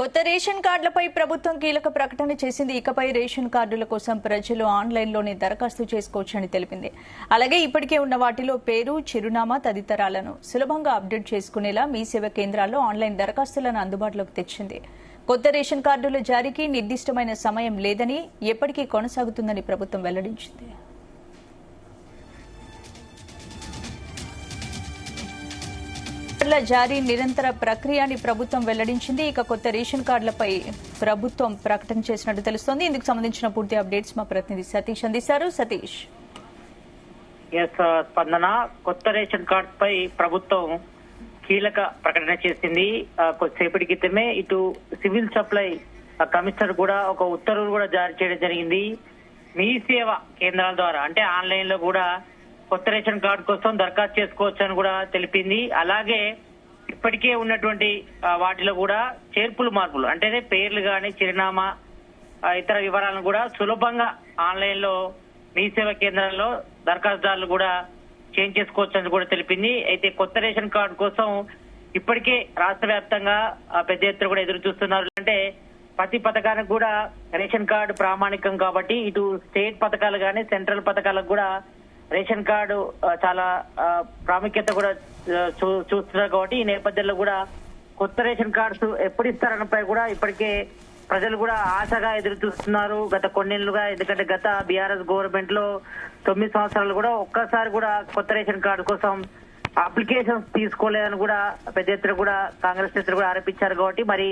కొత్త రేషన్ కార్డులపై ప్రభుత్వం కీలక ప్రకటన చేసింది. ఇకపై రేషన్ కార్డుల కోసం ప్రజలు ఆన్లైన్లోనే దరఖాస్తు చేసుకోవచ్చని తెలిపింది. అలాగే ఇప్పటికే ఉన్న వాటిలో పేరు, చిరునామా తదితరాలను సులభంగా అప్డేట్ చేసుకునేలా మీ సేవ కేంద్రాల్లో ఆన్లైన్ దరఖాస్తులను అందుబాటులోకి తెచ్చింది. కొత్త రేషన్ కార్డుల జారీకి నిర్దిష్టమైన సమయం లేదని, ఎప్పటికీ కొనసాగుతుందని ప్రభుత్వం వెల్లడించింది. జారీ నిరంతర ప్రక్రియ అని ప్రభుత్వం వెల్లడించింది. ఇక కొత్త రేషన్ కార్డులపై ప్రభుత్వం ప్రకటన చేసినట్టు తెలుస్తోంది. ఇందుకు సంబంధించిన పూర్తి అప్డేట్స్ మా ప్రతినిధి సతీష్ అందిస్తారు. సతీష్. స్పందన, కొత్త రేషన్ కార్డు పై ప్రభుత్వం కీలక ప్రకటన చేసింది. కొద్దిసేపటి క్రితమే ఇటు సివిల్ సప్లై కమిషనర్ కూడా ఒక ఉత్తర్వులు కూడా జారీ చేయడం జరిగింది. మీ సేవ కేంద్రాల ద్వారా అంటే ఆన్లైన్ లో కూడా కొత్త రేషన్ కార్డు కోసం దరఖాస్తు చేసుకోవచ్చు అని కూడా తెలిపింది. అలాగే ఇప్పటికే ఉన్నటువంటి వాటిలో కూడా చేర్పులు మార్పులు అంటే పేర్లు గాని, చిరునామా, ఇతర వివరాలను కూడా సులభంగా ఆన్లైన్ లో మీ సేవ కేంద్రాల్లో దరఖాస్తుదారులు కూడా చేంజ్ చేసుకోవచ్చు అని కూడా తెలిపింది. అయితే కొత్త రేషన్ కార్డు కోసం ఇప్పటికే రాష్ట్ర వ్యాప్తంగా పెద్ద ఎత్తున కూడా ఎదురు చూస్తున్నారు. అంటే ప్రతి పథకానికి కూడా రేషన్ కార్డు ప్రామాణికం కాబట్టి ఇటు స్టేట్ పథకాలు కానీ, సెంట్రల్ పథకాలకు కూడా రేషన్ కార్డు చాలా ప్రాముఖ్యత కూడా చూస్తున్నారు. కాబట్టి ఈ నేపథ్యంలో కూడా కొత్త రేషన్ కార్డ్స్ ఎప్పుడు ఇస్తారన్నపై కూడా ఇప్పటికే ప్రజలు కూడా ఆశగా ఎదురు చూస్తున్నారు గత కొన్నేళ్లుగా. ఎందుకంటే గత బీఆర్ఎస్ గవర్నమెంట్ లో 9 సంవత్సరాలు కూడా ఒక్కసారి కూడా కొత్త రేషన్ కార్డు కోసం అప్లికేషన్స్ తీసుకోలేదని కూడా పెద్ద ఎత్తున కూడా కాంగ్రెస్ నేతలు కూడా ఆరోపించారు. కాబట్టి మరి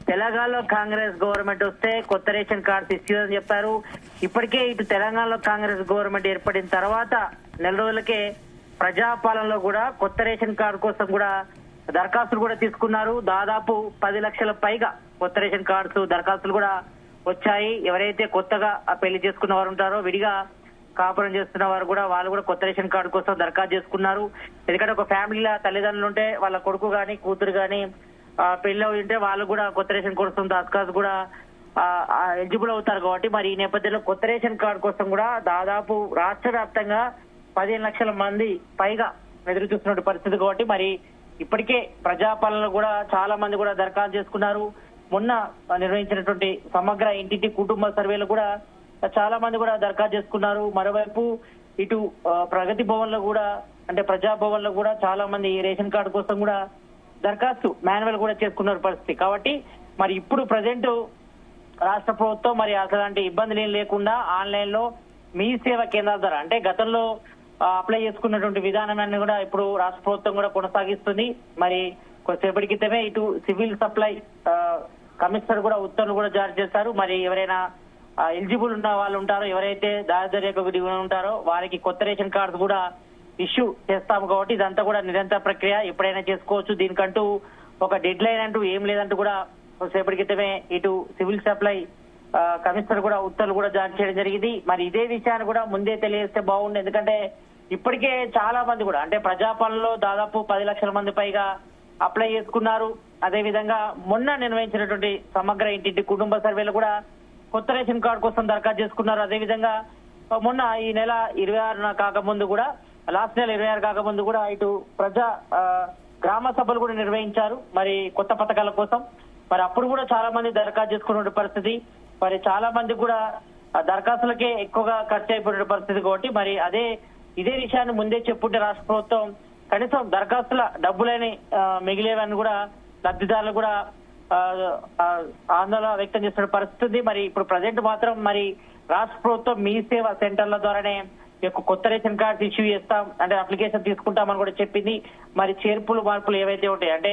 తెలంగాణలో కాంగ్రెస్ గవర్నమెంట్ వస్తే కొత్త రేషన్ కార్డ్స్ ఇస్తుందని చెప్పారు. ఇప్పటికే ఇటు తెలంగాణలో కాంగ్రెస్ గవర్నమెంట్ ఏర్పడిన తర్వాత నెల రోజులకే ప్రజాపాలనలో కూడా కొత్త రేషన్ కార్డు కోసం కూడా దరఖాస్తులు కూడా తీసుకున్నారు. దాదాపు 10 లక్షల పైగా కొత్త రేషన్ కార్డ్స్ దరఖాస్తులు కూడా వచ్చాయి. ఎవరైతే కొత్తగా పెళ్లి చేసుకున్న వారు ఉంటారో, విడిగా కాపురం చేస్తున్న వారు కూడా వాళ్ళు కూడా కొత్త రేషన్ కార్డు కోసం దరఖాస్తు చేసుకున్నారు. ఎందుకంటే ఒక ఫ్యామిలీలో తల్లిదండ్రులు ఉంటే వాళ్ళ కొడుకు గాని, కూతురు గాని పెళ్లి ఉంటే వాళ్ళు కూడా కొత్త రేషన్ కోసం దరఖాస్తు కూడా ఎలిజిబుల్ అవుతారు. కాబట్టి మరి ఈ నేపథ్యంలో కొత్త రేషన్ కార్డు కోసం కూడా దాదాపు రాష్ట్ర వ్యాప్తంగా 15 లక్షల మంది పైగా ఎదురు చూస్తున్న పరిస్థితి. కాబట్టి మరి ఇప్పటికే ప్రజాపాలనలో కూడా చాలా మంది కూడా దరఖాస్తు చేసుకున్నారు. మొన్న నిర్వహించినటువంటి సమగ్ర ఇంటింటి కుటుంబ సర్వేలో కూడా చాలా మంది కూడా దరఖాస్తు చేసుకున్నారు. మరోవైపు ఇటు ప్రగతి భవన్ లో కూడా అంటే ప్రజాభవన్ లో కూడా చాలా మంది రేషన్ కార్డు కోసం కూడా దరఖాస్తు మాన్యువల్ కూడా చేసుకున్న పరిస్థితి. కాబట్టి మరి ఇప్పుడు ప్రజెంట్ రాష్ట్ర ప్రభుత్వం మరి అసలాంటి ఇబ్బందులు ఏం లేకుండా ఆన్లైన్ లో మీ సేవ కేంద్రాల ద్వారా అంటే గతంలో అప్లై చేసుకున్నటువంటి విధానాన్ని కూడా ఇప్పుడు రాష్ట్ర ప్రభుత్వం కూడా కొనసాగిస్తుంది. మరి కొద్దిసేపటి క్రితమే ఇటు సివిల్ సప్లై కమిషనర్ కూడా ఉత్తర్వులు కూడా జారీ చేశారు. మరి ఎవరైనా ఎలిజిబుల్ ఉన్న వాళ్ళు ఉంటారో, ఎవరైతే దారిద్ర్య దిగువన ఉంటారో వారికి కొత్త రేషన్ కార్డ్స్ కూడా ఇష్యూ చేస్తాము. కాబట్టి ఇదంతా కూడా నిరంతర ప్రక్రియ, ఎప్పుడైనా చేసుకోవచ్చు. దీనికంటూ ఒక డెడ్ లైన్ అంటూ ఏం లేదంటూ కూడా సేపటి క్రితమే ఇటు సివిల్ సప్లై కమిషనర్ కూడా ఉత్తర్వులు కూడా జారీ చేయడం జరిగింది. మరి ఇదే విషయాన్ని కూడా ముందే తెలియజేస్తే బాగుంది. ఎందుకంటే ఇప్పటికే చాలా మంది కూడా అంటే ప్రజాపాలనలో దాదాపు 10 లక్షల మంది పైగా అప్లై చేసుకున్నారు. అదే విధంగా మొన్న నిర్వహించినటువంటి సమగ్ర ఇంటింటి కుటుంబ సర్వేలో కూడా కొత్త రేషన్ కార్డు కోసం దరఖాస్తు చేసుకున్నారు. అదే విధంగా మొన్న ఈ నెల 26 కాకముందు కూడా లాస్ట్ నెల 26 కాకముందు కూడా ఇటు గ్రామ సభలు కూడా నిర్వహించారు మరి కొత్త పథకాల కోసం. మరి అప్పుడు కూడా చాలా మంది దరఖాస్తు చేసుకున్న పరిస్థితి. మరి చాలా మంది కూడా దరఖాస్తులకే ఎక్కువగా ఖర్చు అయిపోయిన పరిస్థితి. కాబట్టి మరి ఇదే విషయాన్ని ముందే చెప్పుంటే రాష్ట్ర ప్రభుత్వం కనీసం దరఖాస్తుల డబ్బులని మిగిలేవని కూడా లబ్ధిదారులు కూడా ఆందోళన వ్యక్తం చేస్తున్న పరిస్థితి. మరి ఇప్పుడు ప్రజెంట్ మాత్రం మరి రాష్ట్ర ప్రభుత్వం మీ సేవ సెంటర్ల ద్వారానే కొత్త రేషన్ కార్డ్స్ ఇష్యూ చేస్తాం అంటే అప్లికేషన్ తీసుకుంటామని కూడా చెప్పింది. మరి చేర్పులు మార్పులు ఏవైతే ఉంటాయి అంటే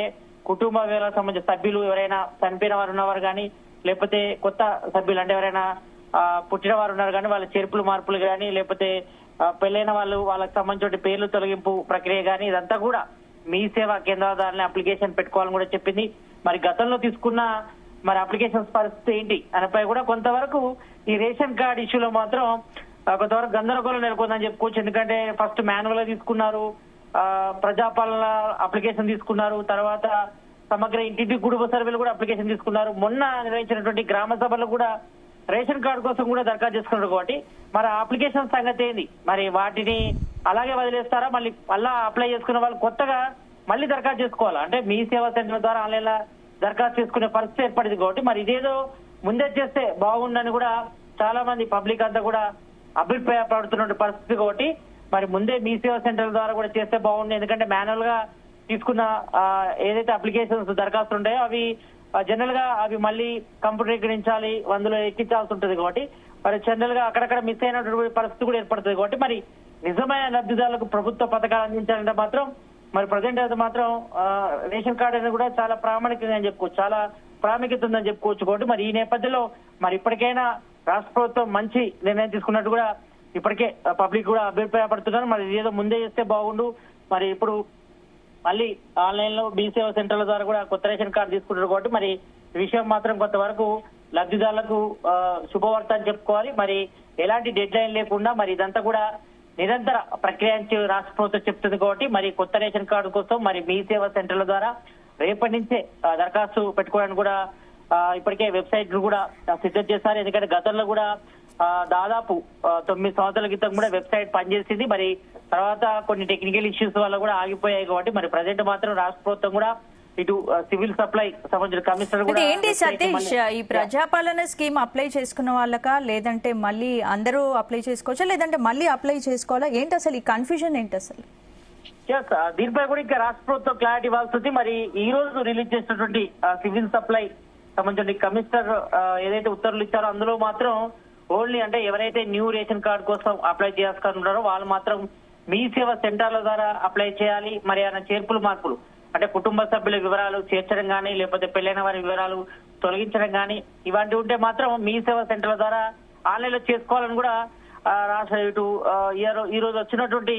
కుటుంబ వివరాలకు సంబంధించిన సభ్యులు ఎవరైనా చనిపోయిన వారు ఉన్నవారు కానీ, లేకపోతే కొత్త సభ్యులు అంటే ఎవరైనా పుట్టిన వారు ఉన్నారు కానీ వాళ్ళ చేర్పులు మార్పులు కానీ, లేకపోతే పెళ్లైన వాళ్ళకి సంబంధించిన పేర్లు తొలగింపు ప్రక్రియ కానీ ఇదంతా కూడా మీ సేవా కేంద్రాల ద్వారా అప్లికేషన్ పెట్టుకోవాలని కూడా చెప్పింది. మరి గతంలో తీసుకున్న మరి అప్లికేషన్స్ పరిస్థితి ఏంటి అనిపై కూడా కొంతవరకు ఈ రేషన్ కార్డు ఇష్యూలో మాత్రం కొంతవరకు గందరగోళం నెలకొందని చెప్పుకోవచ్చు. ఎందుకంటే ఫస్ట్ మాన్యువల్ గా తీసుకున్నారు, ప్రజాపాలన అప్లికేషన్ తీసుకున్నారు, తర్వాత సమగ్ర ఇంటింటి కుటుంబ సర్వేలు కూడా అప్లికేషన్ తీసుకున్నారు. మొన్న నిర్వహించినటువంటి గ్రామ సభలో కూడా రేషన్ కార్డు కోసం కూడా దరఖాస్తు చేసుకున్నారు. కాబట్టి మరి అప్లికేషన్ సంగతి ఏంది, మరి వాటిని అలాగే వదిలేస్తారా, మళ్ళీ అప్లై చేసుకున్న వాళ్ళు కొత్తగా మళ్ళీ దరఖాస్తు చేసుకోవాలా? అంటే మీ సేవా సెంటర్ ద్వారా ఆన్లైన్ దరఖాస్తు చేసుకునే పరిస్థితి ఏర్పడింది కాబట్టి మరి ఇదేదో ముందే చేస్తే బాగుండని కూడా చాలా మంది పబ్లిక్ అంతా కూడా అభిప్రాయపడుతున్న పరిస్థితి కాబట్టి మరి ముందే మీ సేవా సెంటర్ల ద్వారా కూడా చేస్తే బాగుంది. ఎందుకంటే మాన్యువల్ గా తీసుకున్న ఏదైతే అప్లికేషన్స్ దరఖాస్తులు ఉంటాయో అవి జనరల్ గా అవి మళ్ళీ కంప్యూటరీకరించాలి, అందులో ఎక్కించాల్సి ఉంటుంది కాబట్టి మరి జనరల్ గా అక్కడక్కడ మిస్ అయినటువంటి పరిస్థితి కూడా ఏర్పడుతుంది కాబట్టి మరి నిజమైన లబ్ధిదారులకు ప్రభుత్వ పథకాలు అందించాలంటే మాత్రం మరి ప్రజెంట్ అయితే మాత్రం రేషన్ కార్డు అనేది కూడా చాలా ప్రామాణికంగా చెప్పుకోవచ్చు, చాలా ప్రాముఖ్యత ఉందని చెప్పుకోవచ్చు. కాబట్టి మరి ఈ నేపథ్యంలో మరి ఇప్పటికైనా రాష్ట్ర ప్రభుత్వం మంచి నిర్ణయం తీసుకున్నట్టు కూడా ఇప్పటికే పబ్లిక్ కూడా అభిప్రాయపడుతున్నారు. మరి ఏదో ముందే చేస్తే బాగుండు. మరి ఇప్పుడు మళ్ళీ ఆన్లైన్ లో మీ సేవా సెంటర్ల ద్వారా కూడా కొత్త రేషన్ కార్డు తీసుకుంటారు కాబట్టి మరి ఈ విషయం మాత్రం కొంతవరకు లబ్ధిదారులకు శుభవార్త అని చెప్పుకోవాలి. మరి ఎలాంటి డెడ్ లైన్ లేకుండా మరి ఇదంతా కూడా నిరంతర ప్రక్రియ రాష్ట్ర ప్రభుత్వం చెప్తుంది కాబట్టి మరి కొత్త రేషన్ కార్డు కోసం మరి మీ సేవా సెంటర్ల ద్వారా రేపటి నుంచే దరఖాస్తు పెట్టుకోవడానికి కూడా ఇప్పటికే వెబ్సైట్ కూడా సిద్ధం చేశారు. ఎందుకంటే గతంలో కూడా దాదాపు 9 సంవత్సరాల క్రితం కూడా వెబ్సైట్ పనిచేసింది. మరి తర్వాత కొన్ని టెక్నికల్ ఇష్యూస్ వల్ల కూడా ఆగిపోయాయి కాబట్టి మరి ప్రజెంట్ మాత్రం రాష్ట్ర ప్రభుత్వం కూడా ఇటు సివిల్ సప్లై సంబంధించిన కమిషనర్ కూడా ఏంటి సతీష్, ఈ ప్రజాపాలన స్కీమ్ అప్లై చేసుకున్న వాళ్ళకా లేదంటే మళ్ళీ అందరూ అప్లై చేసుకోవచ్చా లేదంటే మళ్ళీ అప్లై చేసుకోవాలా, ఏంటి అసలు ఈ కన్ఫ్యూజన్ ఏంటి అసలు? దీనిపై కూడా ఇంకా రాష్ట్ర ప్రభుత్వం క్లారిటీ ఇవ్వాల్సింది. మరి ఈ రోజు రిలీజ్ చేసినటువంటి సివిల్ సప్లై సంబంధించిన కమిషనర్ ఏదైతే ఉత్తర్వులు ఇచ్చారో అందులో మాత్రం ఓన్లీ అంటే ఎవరైతే న్యూ రేషన్ కార్డు కోసం అప్లై చేసుకుంటున్నారో వాళ్ళు మాత్రం మీ సేవా సెంటర్ల ద్వారా అప్లై చేయాలి. మరి ఆయన చేర్పులు మార్పులు అంటే కుటుంబ సభ్యుల వివరాలు చేర్చడం కానీ లేకపోతే పెళ్లైన వారి వివరాలు తొలగించడం కానీ ఇలాంటివి ఉంటే మాత్రం మీ సేవా సెంటర్ల ద్వారా ఆన్లైన్ లో చేసుకోవాలని కూడా రాష్ట్ర ఇటు ఈ రోజు వచ్చినటువంటి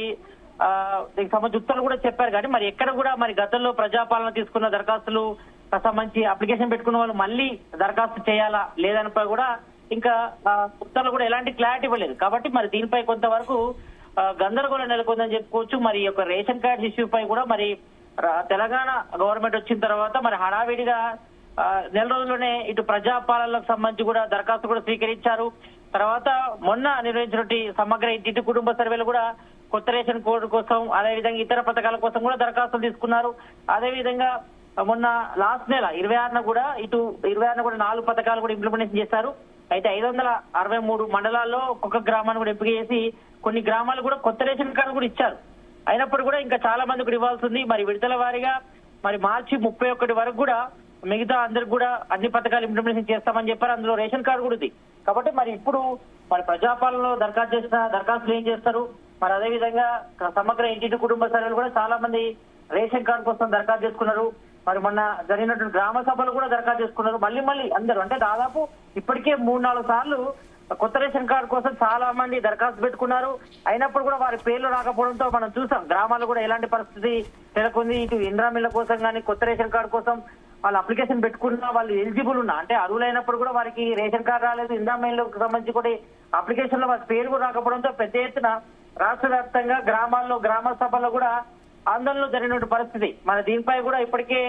దీనికి సంబంధించి ఉత్తర్వులు కూడా చెప్పారు. కానీ మరి ఎక్కడ కూడా మరి గతంలో ప్రజాపాలన తీసుకున్న దరఖాస్తులు సంబంధించి అప్లికేషన్ పెట్టుకున్న వాళ్ళు మళ్ళీ దరఖాస్తు చేయాలా లేదనిపై కూడా ఇంకా ఉత్తర్వులు కూడా ఎలాంటి క్లారిటీ ఇవ్వలేదు. కాబట్టి మరి దీనిపై కొంతవరకు గందరగోళం నెలకొందని చెప్పుకోవచ్చు. మరి ఈ యొక్క రేషన్ కార్డు ఇష్యూ పై కూడా మరి తెలంగాణ గవర్నమెంట్ వచ్చిన తర్వాత మరి హడావిడిగా నెల రోజుల్లోనే ఇటు ప్రజాపాలనకు సంబంధించి కూడా దరఖాస్తు కూడా స్వీకరించారు. తర్వాత మొన్న నిర్వహించినటువంటి సమగ్ర ఇంటి కుటుంబ సర్వేలు కూడా కొత్త రేషన్ కోడ్ కోసం అదేవిధంగా ఇతర పథకాల కోసం కూడా దరఖాస్తులు తీసుకున్నారు. అదేవిధంగా మొన్న లాస్ట్ నెల 26న కూడా 4 పథకాలు కూడా ఇంప్లిమెంటేషన్ చేశారు. అయితే 563 మండలాల్లో ఒక్కొక్క గ్రామాన్ని కూడా ఎంపిక చేసి కొన్ని గ్రామాలు కూడా కొత్త రేషన్ కార్డు కూడా ఇచ్చారు. అయినప్పుడు కూడా ఇంకా చాలా మంది కూడా ఇవ్వాల్సి ఉంది. మరి విడతల వారీగా మరి మార్చి 31 వరకు కూడా మిగతా అందరికి కూడా అన్ని పథకాలు ఇంప్లిమెంటేషన్ చేస్తామని చెప్పారు. అందులో రేషన్ కార్డు కూడా ఉంది. కాబట్టి మరి ఇప్పుడు మరి ప్రజాపాలనలో దరఖాస్తు చేసిన దరఖాస్తులు ఏం చేస్తారు, మరి అదేవిధంగా సమగ్ర ఇంటి కుటుంబ సర్వేలు కూడా చాలా మంది రేషన్ కార్డు కోసం దరఖాస్తు చేసుకున్నారు. మరి మొన్న జరిగినటువంటి గ్రామ సభలు కూడా దరఖాస్తు చేసుకున్నారు. మళ్ళీ అందరూ అంటే దాదాపు ఇప్పటికే 3-4 సార్లు కొత్త రేషన్ కార్డు కోసం చాలా మంది దరఖాస్తు పెట్టుకున్నారు. అయినప్పుడు కూడా వారి పేర్లు రాకపోవడంతో మనం చూసాం గ్రామాల్లో కూడా ఎలాంటి పరిస్థితి నెలకొంది. ఇటు ఇంద్రామిళ్ల కోసం కానీ కొత్త రేషన్ కార్డు కోసం వాళ్ళు అప్లికేషన్ పెట్టుకున్నా వాళ్ళు ఎలిజిబుల్ ఉన్నా అంటే అర్హులైనప్పుడు కూడా వారికి రేషన్ కార్డు రాలేదు. ఇంద్రామిళ్లకు సంబంధించి కూడా అప్లికేషన్ లో వారి పేరు కూడా రాకపోవడంతో పెద్ద ఎత్తున రాష్ట్ర వ్యాప్తంగా గ్రామాల్లో గ్రామ సభల్లో కూడా ఆందోళనలు జరిగిన పరిస్థితి. మరి దీనిపై కూడా ఇప్పటికే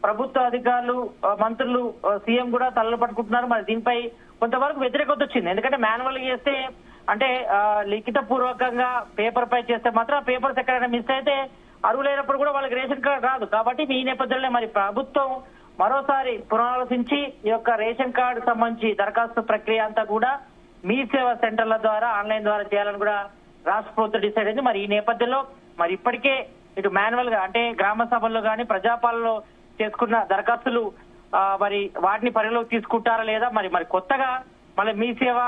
ప్రభుత్వ అధికారులు మంత్రులు సీఎం కూడా తలలు పట్టుకుంటున్నారు. మరి దీనిపై కొంతవరకు వ్యతిరేకత వచ్చింది. ఎందుకంటే మాన్యువల్ చేస్తే అంటే లిఖిత పూర్వకంగా పేపర్ పై చేస్తే మాత్రం ఆ పేపర్స్ ఎక్కడైనా మిస్ అయితే అర్హులైనప్పుడు కూడా వాళ్ళకి రేషన్ కార్డు రాదు. కాబట్టి ఈ నేపథ్యంలో మరి ప్రభుత్వం మరోసారి పునరాలోచించి ఈ యొక్క రేషన్ కార్డు సంబంధించి దరఖాస్తు ప్రక్రియ అంతా కూడా మీ సేవా సెంటర్ల ద్వారా ఆన్లైన్ ద్వారా చేయాలని కూడా రాష్ట్ర ప్రభుత్వం డిసైడ్ అయింది. మరి ఈ నేపథ్యంలో మరి ఇప్పటికే ఇటు మాన్యువల్ గా అంటే గ్రామ సభల్లో కానీ ప్రజాపాలనలో చేసుకున్న దరఖాస్తులు మరి వాటిని పరిగణలోకి తీసుకుంటారా లేదా మరి కొత్తగా మళ్ళీ మీ సేవ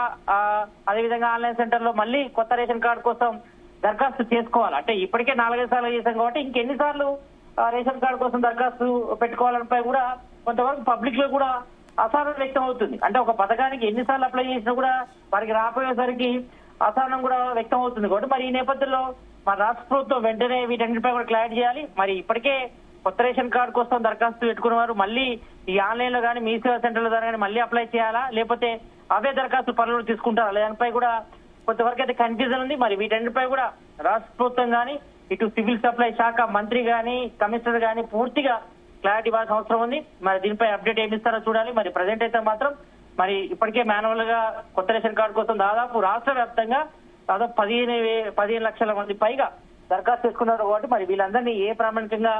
అదేవిధంగా ఆన్లైన్ సెంటర్ లో మళ్ళీ కొత్త రేషన్ కార్డు కోసం దరఖాస్తు చేసుకోవాలి. అంటే ఇప్పటికే 4-5 సార్లు చేశాం కాబట్టి ఇంకెన్నిసార్లు రేషన్ కార్డు కోసం దరఖాస్తు పెట్టుకోవాలనిపై కూడా కొంతవరకు పబ్లిక్ లో కూడా అసహనం వ్యక్తం అవుతుంది. అంటే ఒక పథకానికి ఎన్నిసార్లు అప్లై చేసినా కూడా వారికి రాపోయేసరికి అసహనం కూడా వ్యక్తం అవుతుంది. కాబట్టి మరి ఈ నేపథ్యంలో మన రాష్ట్ర ప్రభుత్వం వెంటనే వీటన్నిటిపై కూడా క్లారిటీ చేయాలి. మరి ఇప్పటికే కొత్త రేషన్ కార్డు కోసం దరఖాస్తు పెట్టుకున్న వారు మళ్ళీ ఈ ఆన్లైన్ లో కానీ మీ సేవా సెంటర్ల ద్వారా కానీ మళ్ళీ అప్లై చేయాలా లేకపోతే అవే దరఖాస్తు పనులు తీసుకుంటారా దానిపై కూడా కొంతవరకు అయితే కన్ఫ్యూజన్ ఉంది. మరి వీటన్నిటిపై కూడా రాష్ట్ర ప్రభుత్వం కానీ ఇటు సివిల్ సప్లై శాఖ మంత్రి కానీ కమిషనర్ కానీ పూర్తిగా క్లారిటీ ఇవ్వాల్సిన అవసరం ఉంది. మరి దీనిపై అప్డేట్ ఏమి ఇస్తారో చూడాలి. మరి ప్రజెంట్ అయితే మాత్రం మరి ఇప్పటికే మాన్యువల్ గా కొత్త రేషన్ కార్డు కోసం దాదాపు రాష్ట్ర వ్యాప్తంగా దాదాపు 15 లక్షల మంది పైగా దరఖాస్తు చేసుకున్నారు. కాబట్టి మరి వీళ్ళందరినీ ఏ ప్రామాణికంగా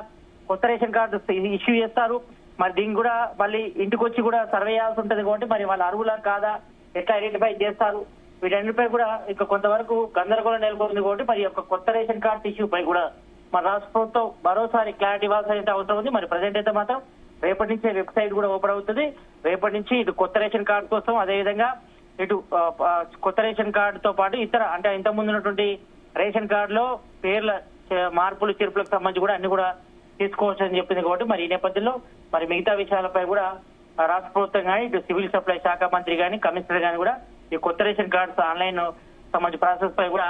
కొత్త రేషన్ కార్డు ఇష్యూ చేస్తారు, మరి దీనికి కూడా మళ్ళీ ఇంటికి వచ్చి కూడా సర్వే చేయాల్సి ఉంటుంది కాబట్టి మరి వాళ్ళ అర్హులా కాదా, ఎట్లా ఐడెంటిఫై చేస్తారు, వీటన్నిటిపై కూడా ఇక కొంతవరకు గందరగోళం నెలకొంది కాబట్టి మరి యొక్క కొత్త రేషన్ కార్డు ఇష్యూ పై కూడా మన రాష్ట్ర ప్రభుత్వం మరోసారి క్లారిటీ ఇవ్వాల్సిన అయితే అవసరం ఉంది. మరి ప్రజెంట్ అయితే మాత్రం రేపటి నుంచే వెబ్సైట్ కూడా ఓపెన్ అవుతుంది. రేపటి నుంచి ఇటు కొత్త రేషన్ కార్డు కోసం, అదేవిధంగా ఇటు కొత్త రేషన్ కార్డుతో పాటు ఇతర అంటే ఇంతకు ముందు ఉన్నటువంటి రేషన్ కార్డులో పేర్ల మార్పులు చేర్పులకు సంబంధించి కూడా అన్ని కూడా తీసుకోవచ్చు అని చెప్పింది కాబట్టి మరి ఈ నేపథ్యంలో మరి మిగతా విషయాలపై కూడా రాష్ట్ర ప్రభుత్వం కానీ ఇటు సివిల్ సప్లై శాఖ మంత్రి కానీ కమిషనర్ కానీ కూడా ఈ కొత్త రేషన్ కార్డ్స్ ఆన్లైన్ సంబంధించిన ప్రాసెస్ పై కూడా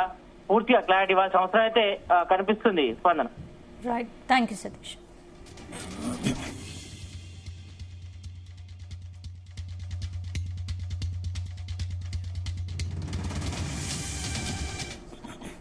పూర్తిగా క్లారిటీ ఇవ్వాల్సిన అవసరం అయితే కనిపిస్తుంది. స్పందన. Right, thank you Satish.